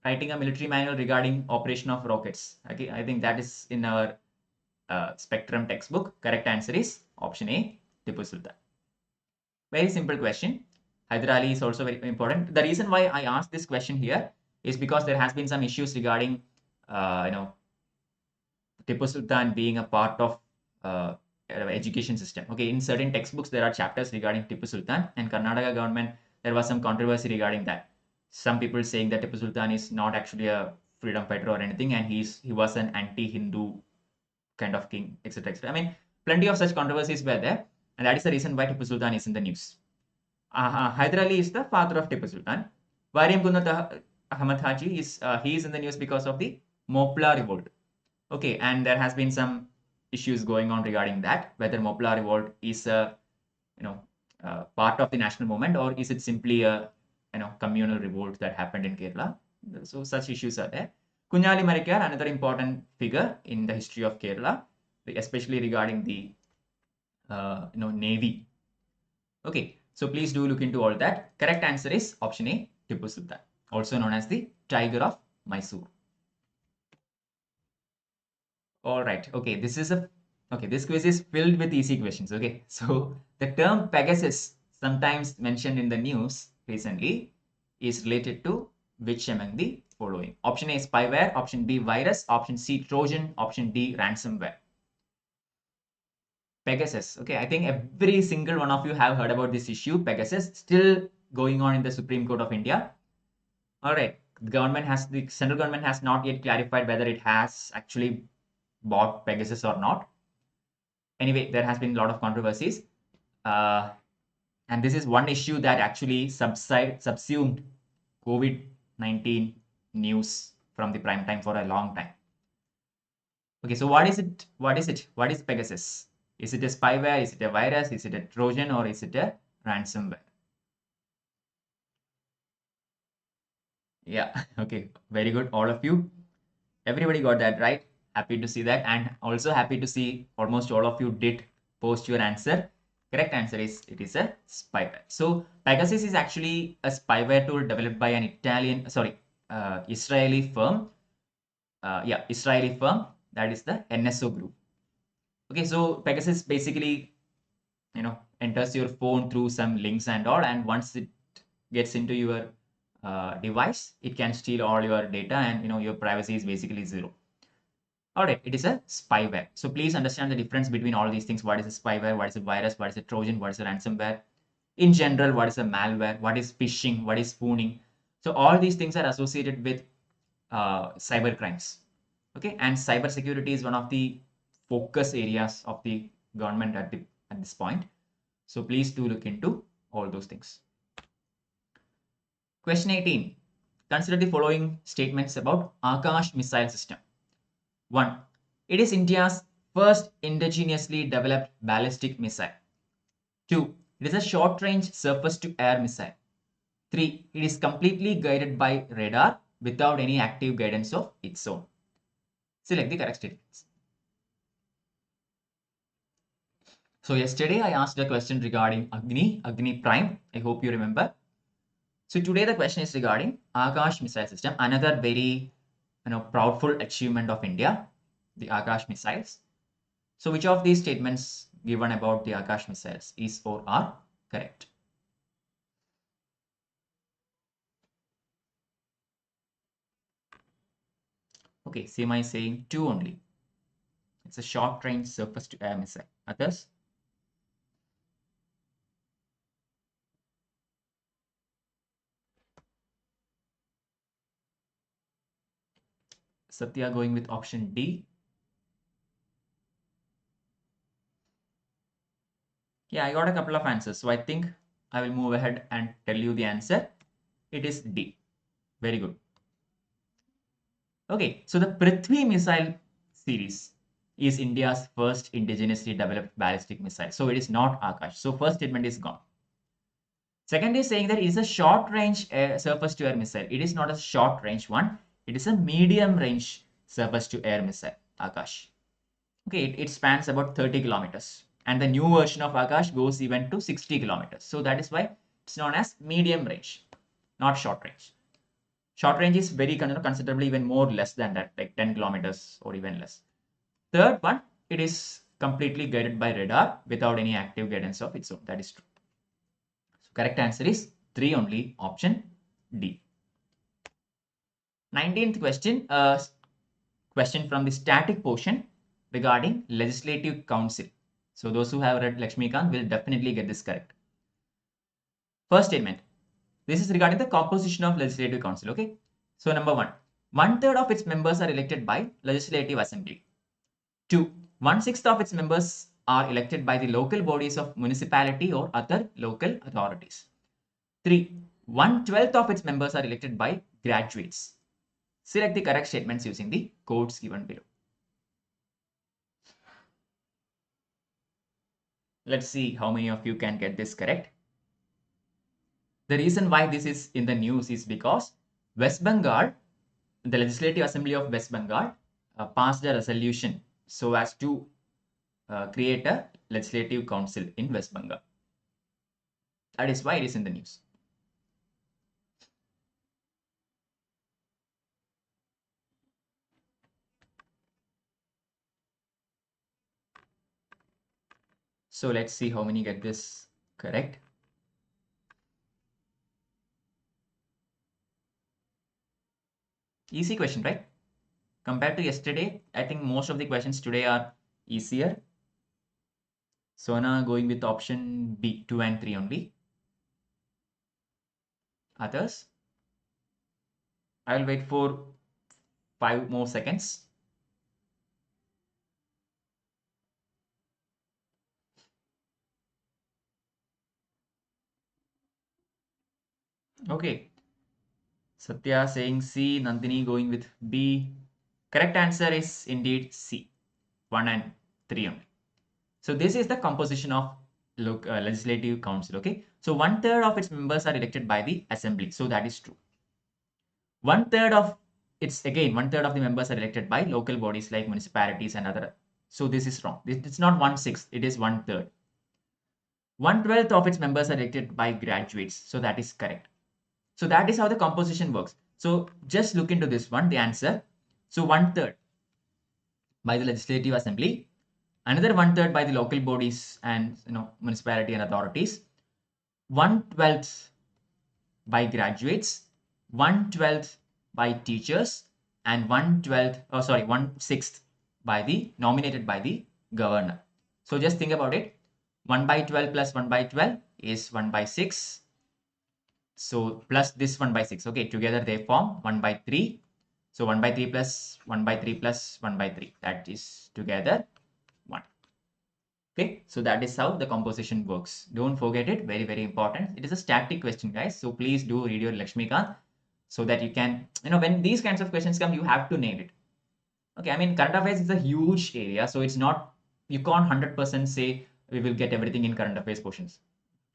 writing a military manual regarding operation of rockets. Okay, I think that is in our Spectrum textbook. Correct answer is option A, Tipu Sultan. Very simple question. Hyder Ali is also very important. The reason why I asked this question here is because there has been some issues regarding, Tipu Sultan being a part of education system. Okay, in certain textbooks, there are chapters regarding Tipu Sultan, and Karnataka government, there was some controversy regarding that. Some people saying that Tipu Sultan is not actually a freedom fighter or anything, and he was an anti-Hindu kind of king, etc., etc. I mean, plenty of such controversies were there, and that is the reason why Tipu Sultan is in the news. Hyder Ali is the father of Tipu Sultan. Warriem Kunnat Ahmad Haji is he is in the news because of the Mopla revolt. Okay, and there has been some issues going on regarding that, whether Mopla revolt is a part of the national movement, or is it simply a communal revolt that happened in Kerala. So such issues are there. Kunyali Marekyar, another important figure in the history of Kerala, especially regarding the navy. Okay, so please do look into all that. Correct answer is option A, Tipu Sultan, also known as the Tiger of Mysore. All right. Okay, this quiz is filled with easy questions. Okay, so the term Pegasus, sometimes mentioned in the news recently, is related to which among the following? Option A, spyware. Option B, virus. Option C, Trojan. Option D, ransomware. Pegasus. Okay, I think every single one of you have heard about this issue. Pegasus still going on in the Supreme Court of India. All right, the central government has not yet clarified whether it has actually bought Pegasus or not. Anyway, there has been a lot of controversies. And this is one issue that actually subsumed COVID-19 news from the prime time for a long time. Okay, so what is it? What is Pegasus? Is it a spyware? Is it a virus? Is it a Trojan? Or is it a ransomware? Yeah, okay, very good, all of you. Everybody got that right. Happy to see that, and also happy to see almost all of you did post your answer. Correct answer is it is a spyware. So Pegasus is actually a spyware tool developed by an Israeli firm. Yeah, Israeli firm, that is the NSO group. Okay, so Pegasus basically, enters your phone through some links and all, and once it gets into your device, it can steal all your data, and your privacy is basically zero. All right, it is a spyware. So please understand the difference between all these things. What is a spyware? What is a virus? What is a Trojan? What is a ransomware? In general, what is a malware? What is phishing? What is spooning? So all these things are associated with cyber crimes. Okay, and cyber security is one of the focus areas of the government at this point. So please do look into all those things. Question 18. Consider the following statements about Akash missile system. 1. It is India's first indigenously developed ballistic missile. 2. It is a short-range surface-to-air missile. 3. It is completely guided by radar without any active guidance of its own. Select the correct statements. So yesterday I asked a question regarding Agni Prime. I hope you remember. So today the question is regarding Akash missile system, another very proudful achievement of India, the Akash missiles. So which of these statements given about the Akash missiles is or are correct? Okay, CMI is saying 2 only. It's a short-range surface-to-air missile. Others? Satya going with option D. Yeah, I got a couple of answers. So I think I will move ahead and tell you the answer. It is D. Very good. Okay, so the Prithvi missile series is India's first indigenously developed ballistic missile. So it is not Akash. So first statement is gone. Second is saying that it is a short range surface to air missile. It is not a short range one. It is a medium range surface to air missile, Akash. Okay, it spans about 30 kilometers. And the new version of Akash goes even to 60 kilometers. So that is why it's known as medium range, not short range. Short range is very considerably even more less than that, like 10 kilometers or even less. Third one, it is completely guided by radar without any active guidance of its own. That is true. So correct answer is 3 only, option D. 19th question, question from the static portion regarding Legislative Council. So those who have read Lakshmikant will definitely get this correct. First statement. This is regarding the composition of Legislative Council. Okay. So number 1. 1/3 of its members are elected by Legislative Assembly. 2. 1/6 of its members are elected by the local bodies of municipality or other local authorities. 3. 1/12 of its members are elected by graduates. Select the correct statements using the codes given below. Let's see how many of you can get this correct. The reason why this is in the news is because West Bengal, the Legislative Assembly of West Bengal, passed a resolution so as to create a Legislative Council in West Bengal. That is why it is in the news. So let's see how many get this correct. Easy question, right? Compared to yesterday, I think most of the questions today are easier. Sona going with option B, 2 and 3 only. Others? I'll wait for 5 more seconds. Okay. Satya saying C, Nandini going with B. Correct answer is indeed C, 1 and 3 only. So this is the composition of Legislative Council. Okay. So 1/3 of its members are elected by the Assembly. So that is true. One third of the members are elected by local bodies like municipalities and other. So this is wrong. It's not 1/6, it is 1/3. 1/12 of its members are elected by graduates. So that is correct. So that is how the composition works. So just look into this one, the answer. So 1/3 by the Legislative Assembly, another 1/3 by the local bodies and municipality and authorities, 1/12 by graduates, 1/12 by teachers, and 1/6 by the nominated by the governor. So just think about it. 1/12 plus 1/12 is 1/6. So plus this 1/6. Okay, together they form 1/3. So 1/3 plus 1/3 plus 1/3. That is together 1. Okay, so that is how the composition works. Don't forget it. Very, very important. It is a static question, guys. So please do read your Lakshmikant so that you can, when these kinds of questions come, you have to nail it. Okay, I mean, current affairs is a huge area. So it's not, you can't 100% say we will get everything in current affairs portions.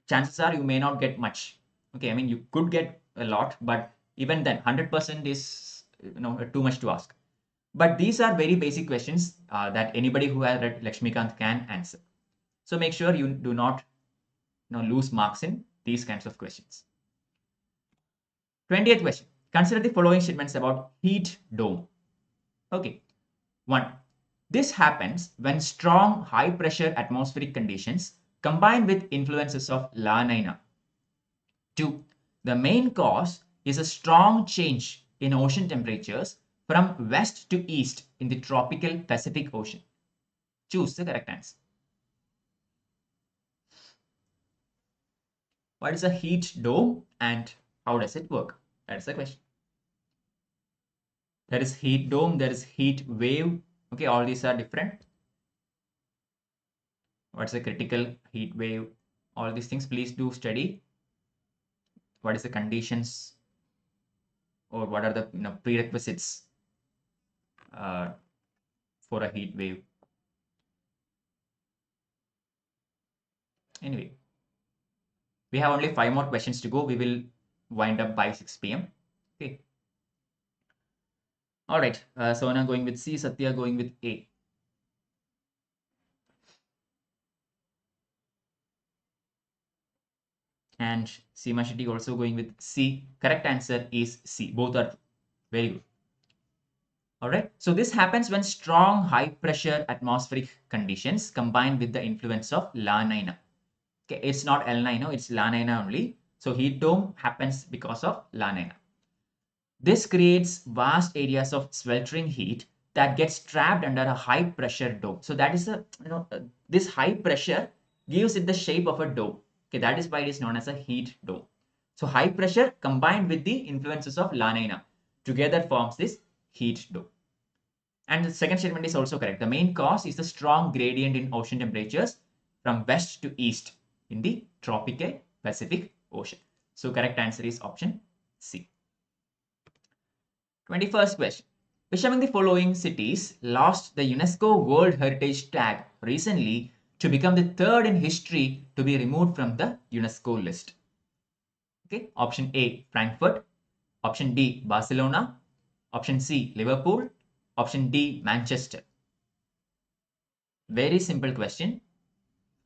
Chances are you may not get much. Okay, I mean, you could get a lot, but even then 100% is too much to ask. But these are very basic questions that anybody who has read Lakshmikant can answer. So make sure you do not lose marks in these kinds of questions. 20th question. Consider the following statements about heat dome. Okay. 1. This happens when strong high pressure atmospheric conditions combine with influences of La Nina. 2. The main cause is a strong change in ocean temperatures from west to east in the tropical Pacific Ocean. Choose the correct answer. What is a heat dome and how does it work? That is the question. There is heat dome, there is heat wave. Okay, all these are different. What's a critical heat wave? All these things, please do study. What is the conditions or what are the prerequisites for a heat wave? Anyway, we have only 5 more questions to go. We will wind up by 6 p.m. Okay. All right. Sona going with C, Satya going with A. And Seema Shetty also going with C. Correct answer is C. Both are very good. All right. So this happens when strong high pressure atmospheric conditions combine with the influence of La Nina. Okay, it's not El Nino, it's La Nina only. So heat dome happens because of La Nina. This creates vast areas of sweltering heat that gets trapped under a high pressure dome. So that is this high pressure gives it the shape of a dome. Okay, that is why it is known as a heat dome. So high pressure combined with the influences of La Nina together forms this heat dome. And the second statement is also correct. The main cause is the strong gradient in ocean temperatures from west to east in the tropical Pacific Ocean. So correct answer is option C. 21st question. Which among the following cities lost the UNESCO World Heritage tag recently to become the third in history to be removed from the UNESCO list? Okay, option A, Frankfurt. Option D, Barcelona. Option C, Liverpool. Option D, Manchester. Very simple question.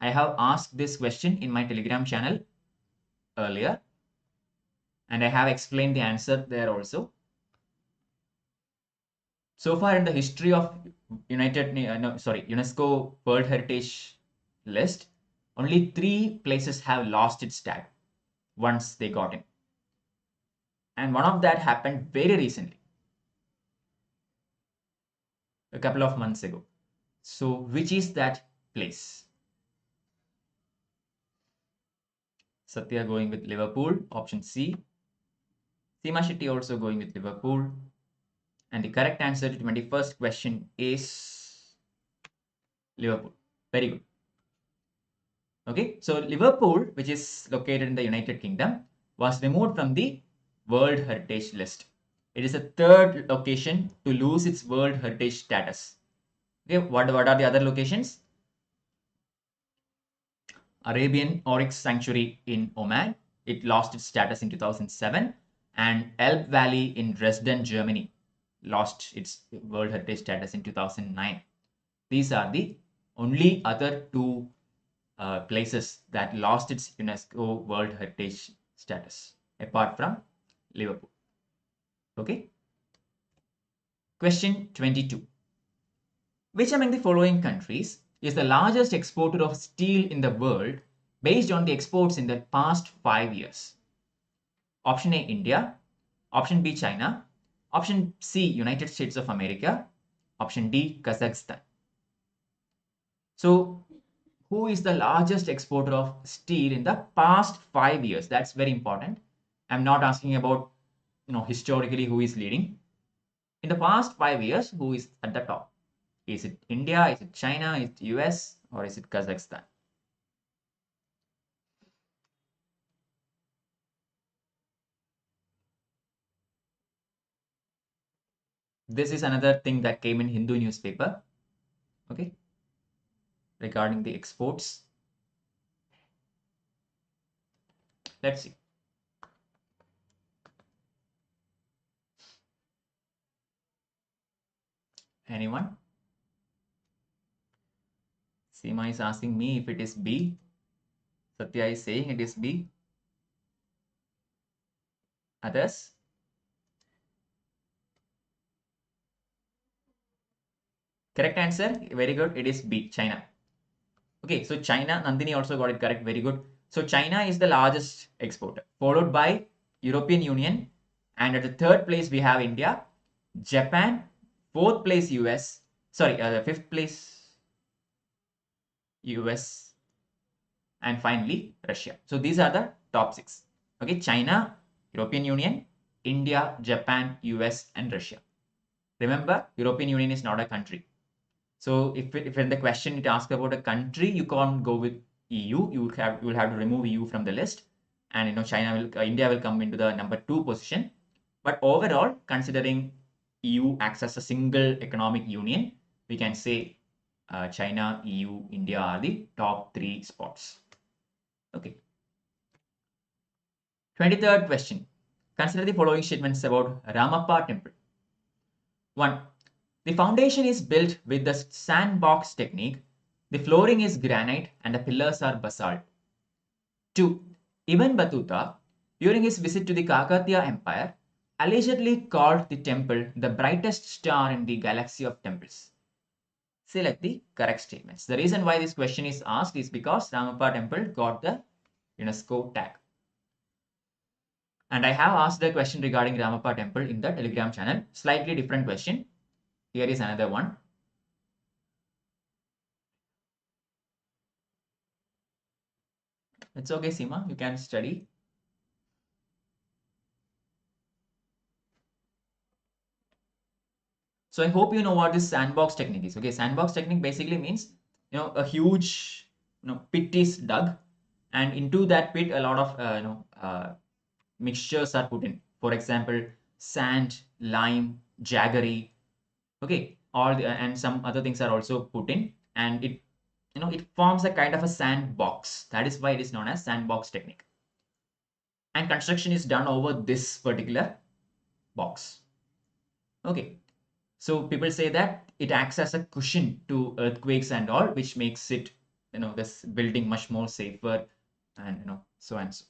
I have asked this question in my Telegram channel earlier, and I have explained the answer there also. So far in the history of UNESCO World Heritage list, only 3 places have lost its tag once they got in. And one of that happened very recently, a couple of months ago. So which is that place? Satya going with Liverpool, option C. Seema Shetty also going with Liverpool. And the correct answer to 21st question is Liverpool. Very good. Okay, so Liverpool, which is located in the United Kingdom, was removed from the World Heritage list. It is the 3rd location to lose its World Heritage status. Okay, what are the other locations? Arabian Oryx Sanctuary in Oman. It lost its status in 2007. and Elbe Valley in Dresden, Germany lost its World Heritage status in 2009. These are the only other two places that lost its UNESCO World Heritage status apart from Liverpool. Okay. Question 22. Which among the following countries is the largest exporter of steel in the world based on the exports in the past 5 years? Option A, India. Option B, China. Option C, United States of America. Option D, Kazakhstan. So, who is the largest exporter of steel in the past 5 years? That's very important. I'm not asking about, historically who is leading. In the past 5 years, who is at the top? Is it India? Is it China? Is it US? Or is it Kazakhstan? This is another thing that came in Hindu newspaper. Okay. Regarding the exports. Let's see. Anyone? Seema is asking me if it is B. Satya is saying it is B. Others? Correct answer. Very good. It is B. China. Okay. So China, Nandini also got it correct. Very good. So China is the largest exporter, followed by European Union. And at the third place, we have India, Japan, fourth place US, sorry, fifth place US, and finally Russia. So these are the top 6. Okay, China, European Union, India, Japan, US, and Russia. Remember, European Union is not a country. So if in the question it asks about a country, you can't go with EU. You will have to remove EU from the list, and India will come into the number 2 position. But overall, considering EU acts as a single economic union, we can say China, EU, India are the top 3 spots. Okay. 23rd question. Consider the following statements about Ramappa temple. 1. The foundation is built with the sandbox technique. The flooring is granite and the pillars are basalt. 2. Ibn Battuta, during his visit to the Kakatiya Empire, allegedly called the temple the brightest star in the galaxy of temples. Select the correct statements. The reason why this question is asked is because Ramappa temple got the UNESCO tag. And I have asked the question regarding Ramappa temple in the Telegram channel. Slightly different question. Here is another one. It's okay, Seema. You can study. So I hope you know what this sandbox technique is. Okay, sandbox technique basically means, a huge, pit is dug, and into that pit a lot of, mixtures are put in. For example, sand, lime, jaggery. Okay, and some other things are also put in, and it forms a kind of a sandbox. That is why it is known as sandbox technique. And construction is done over this particular box. Okay. So people say that it acts as a cushion to earthquakes and all, which makes it, this building much more safer, and so and so.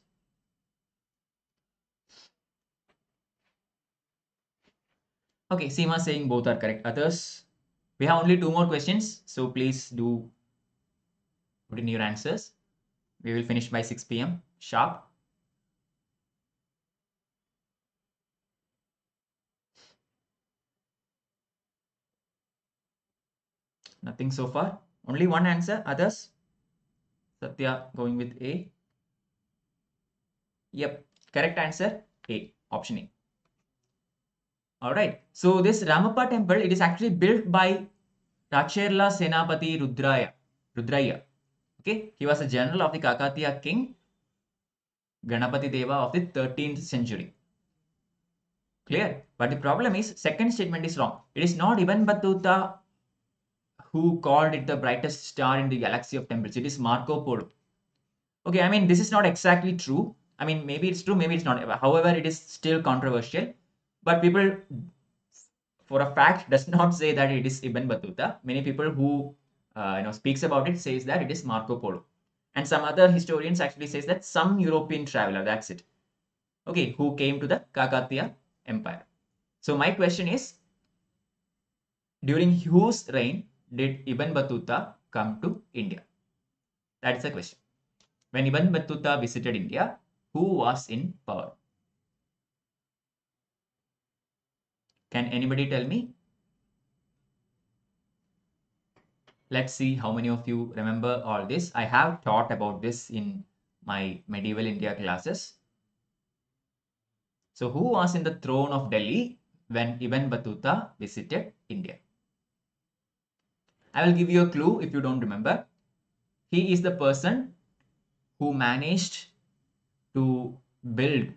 Okay, Seema saying both are correct. Others, we have only 2 more questions, so please do put in your answers. We will finish by 6 p.m. sharp. Nothing so far. Only one answer. Others? Satya going with A. Yep. Correct answer A. Option A. Alright. So this Ramappa temple, it is actually built by Racherla Senapati Rudraya. Okay. He was a general of the Kakatiya king Ganapati Deva of the 13th century. Clear? But the problem is, second statement is wrong. It is not Ibn Battuta who called it the brightest star in the galaxy of temples. It is Marco Polo. Okay, I mean, this is not exactly true. I mean, maybe it's true, maybe it's not. However, it is still controversial. But people, for a fact, does not say that it is Ibn Battuta. Many people who speaks about it says that it is Marco Polo, and some other historians actually says that some European traveler. That's it. Okay, who came to the Kakatiya Empire. So my question is, during whose reign did Ibn Battuta come to India? That's the question. When Ibn Battuta visited India, who was in power? Can anybody tell me? Let's see how many of you remember all this. I have taught about this in my medieval India classes. So who was in the throne of Delhi when Ibn Battuta visited India? I will give you a clue if you don't remember. He is the person who managed to build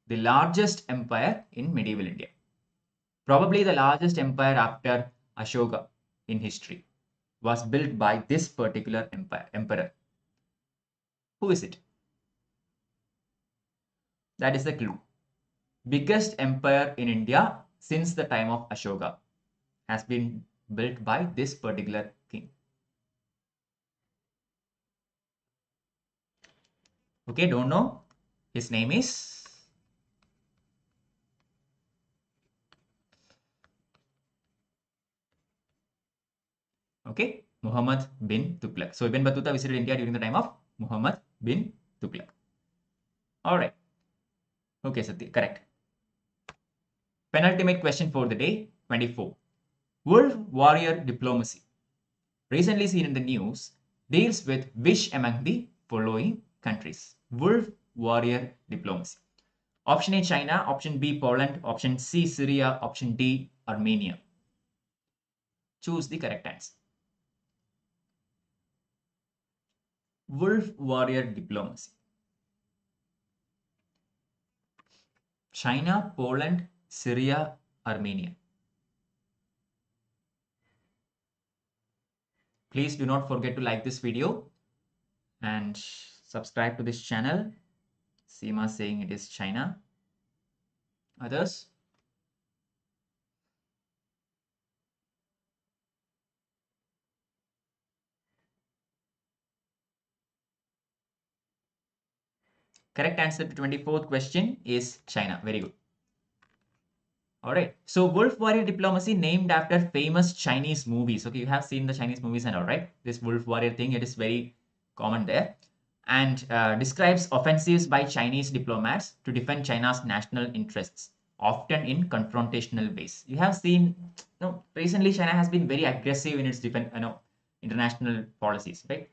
the largest empire in medieval India. Probably the largest empire after Ashoka in history was built by this particular emperor. Who is it? That is the clue. Biggest empire in India since the time of Ashoka has been built by this particular king. Okay, don't know. His name is Muhammad bin Tughlaq. So Ibn Battuta visited India during the time of Muhammad bin Tughlaq. All right. Okay, Satya, correct. Penultimate question for the day, 24. Wolf warrior diplomacy, recently seen in the news, deals with which among the following countries? Wolf warrior diplomacy. Option A, China. Option B, Poland. Option C, Syria. Option D, Armenia. Choose the correct answer. Wolf warrior diplomacy. China, Poland, Syria, Armenia. Please do not forget to like this video and subscribe to this channel. Seema saying it is China. Others? Correct answer to 24th question is China. Very good. All right. So wolf warrior diplomacy named after famous Chinese movies. Okay, you have seen the Chinese movies and all, right? This wolf warrior thing, it is very common there. And describes offensives by Chinese diplomats to defend China's national interests, often in confrontational ways. You have seen, recently China has been very aggressive in its international policies, right?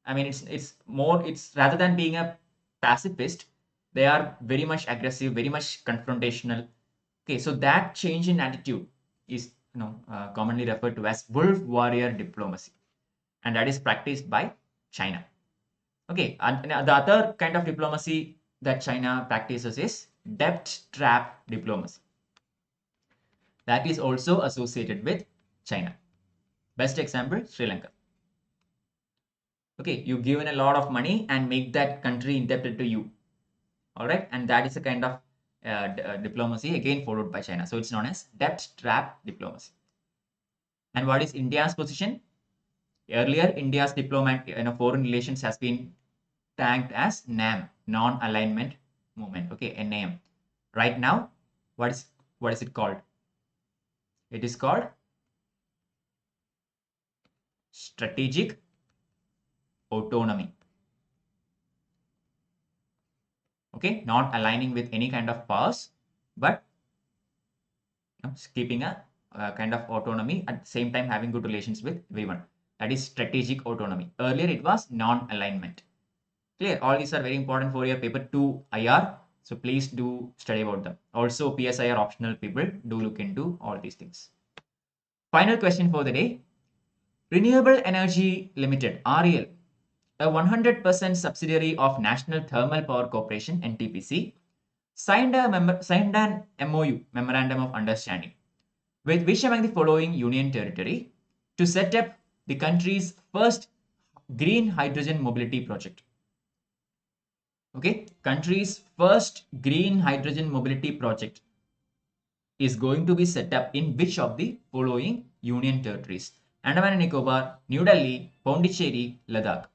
I mean, it's rather than being a pacifist, they are very much aggressive, very much confrontational. Okay, so that change in attitude is commonly referred to as wolf warrior diplomacy, and that is practiced by China. Okay, and the other kind of diplomacy that China practices is debt trap diplomacy. That is also associated with China. Best example, Sri Lanka. Okay, you given a lot of money and make that country indebted to you. All right, and that is a kind of diplomacy again followed by China. So it's known as debt trap diplomacy. And what is India's position? Earlier, India's foreign relations has been tagged as NAM, non-alignment movement. Okay, NAM. Right now, what is it called? It is called strategic autonomy. Okay, not aligning with any kind of powers, but keeping a kind of autonomy at the same time having good relations with everyone. That is strategic autonomy. Earlier, it was non-alignment. Clear? All these are very important for your paper 2 IR. So please do study about them. Also, PSIR optional people, do look into all these things. Final question for the day. Renewable Energy Limited, REL, a 100% subsidiary of National Thermal Power Corporation, NTPC, signed an MOU, Memorandum of Understanding, with which among the following union territory to set up the country's first green hydrogen mobility project? Okay, country's first green hydrogen mobility project is going to be set up in which of the following union territories? Andaman and Nicobar, New Delhi, Pondicherry, Ladakh.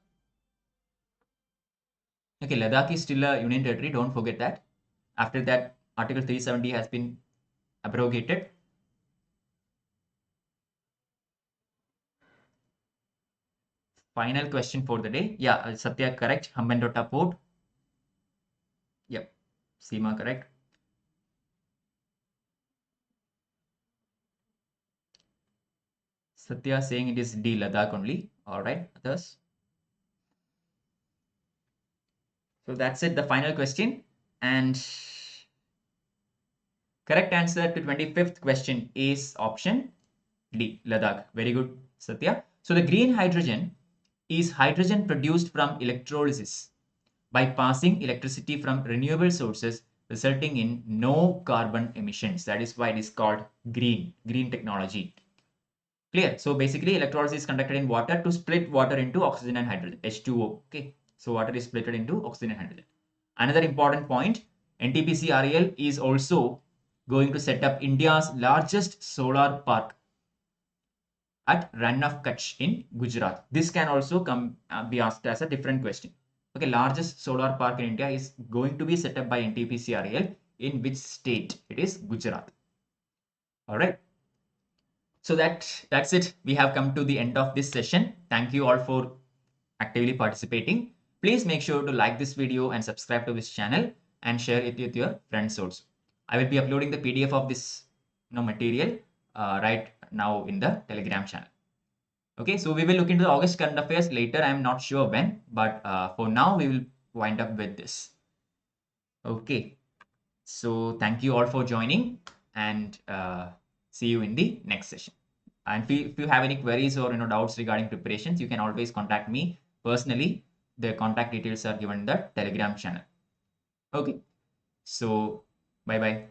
Okay, Ladakh is still a union territory, don't forget that. After that, Article 370 has been abrogated. Final question for the day. Yeah, Satya correct. Hambantota Port. Yep, Seema correct. Satya saying it is D, Ladakh only. All right, others. So that's it, the final question. And correct answer to 25th question is option D, Ladakh. Very good, Satya. So the green hydrogen is hydrogen produced from electrolysis by passing electricity from renewable sources, resulting in no carbon emissions. That is why it is called green technology. Clear? So basically electrolysis is conducted in water to split water into oxygen and hydrogen, H2O. Okay. So water is split into oxygen and hydrogen. Another important point, NTPC REL is also going to set up India's largest solar park at Rann of Kutch in Gujarat. This can also be asked as a different question. Okay, largest solar park in India is going to be set up by NTPC REL in which state? It is Gujarat. All right. So that's it. We have come to the end of this session. Thank you all for actively participating. Please make sure to like this video and subscribe to this channel and share it with your friends also. I will be uploading the PDF of this material right now in the Telegram channel. Okay, so we will look into the August current affairs later. I'm not sure when, but for now we will wind up with this. Okay, so thank you all for joining and see you in the next session. And if you have any queries or doubts regarding preparations, you can always contact me personally. The contact details are given in the Telegram channel. Okay, so bye bye.